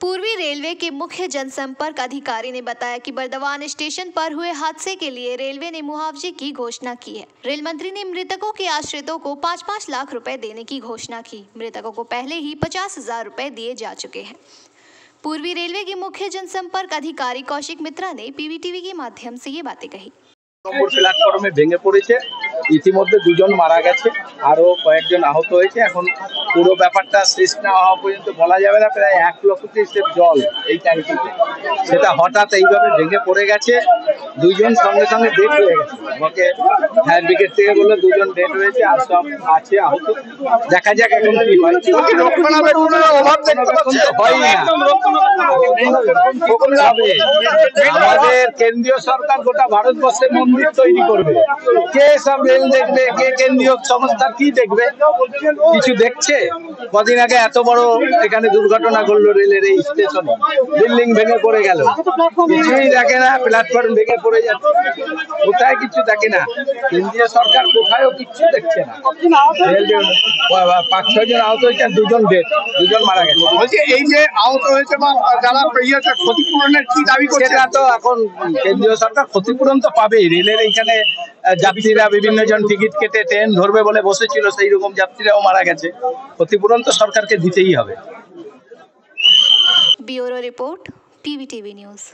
पूर्वी रेलवे के मुख्य जनसंपर्क अधिकारी ने बताया कि बर्दवान स्टेशन पर हुए हादसे के लिए रेलवे ने मुआवजे की घोषणा की है। रेल मंत्री ने मृतकों के आश्रितों को 5-5 लाख रुपए देने की घोषणा की। मृतकों को पहले ही 50,000 रुपए दिए जा चुके हैं। पूर्वी रेलवे के मुख्य जनसंपर्क अधिकारी कौशिक मित्रा ने पीवीटीवी के माध्यम से ये बातें कही। প্ল্যাটফর্মে ভেঙে পড়েছে, ইতিমধ্যে দুজন মারা গেছে, আরো কয়েকজন আহত হয়েছে। এখন পুরো ব্যাপারটা শেষ না হওয়া পর্যন্ত বলা যাবে না। প্রায় 1 লক্ষ কিউসেক জল এই ট্যাঙ্কিতে, সেটা হঠাৎ এইভাবে ভেঙে পড়ে গেছে। দুইজন সঙ্গে সঙ্গে ডেথ হয়ে গেছে। আমাকে ফায়ার ব্রিগেড থেকে বললো দুজন ডেথ হয়েছে, আর সব আছে আহত। দেখা যাক এখন কি হয়। রক্ষণাবেক্ষণের অভাব দেখতে পাচ্ছি তো হয় না। আমাদের কেন্দ্রীয় সরকার গোটা ভারতবর্ষে মন্দির তৈরি করবে, কে সব রেল দেখবে, কে কেন্দ্রীয় সংস্থা কি দেখবে? কিছু দেখছে? কদিন আগে এত বড় এখানে দুর্ঘটনা ঘটলো রেলের এই স্টেশনে, বিল্ডিং ভেঙে পড়ে গেল, কিছুই দেখে না। প্ল্যাটফর্ম ভেঙে পড়ে যাচ্ছে, কোথায় কিছু দেখে না। কেন্দ্রীয় সরকার কোথায়ও কিছু দেখছে না। 5-6 জন আহত হয়েছে, আর দুজন ডেথ, দুজন মারা গেছে। বলছি এই যে আহত হয়েছে বা যারা ক্ষতিপূরণের কি দাবি করছে? সেটা তো এখন কেন্দ্রীয় সরকার ক্ষতিপূরণ তো পাবেই। রেলের এইখানে যাত্রীরা বিভিন্ন জন টিকিট কেটে ট্রেন ধরবে বলে বসেছিল, সেই রকম যাত্রীরাও মারা গেছে। ক্ষতিপূরণ তো সরকারকে দিতেই হবে। Bureau report, PVTV news.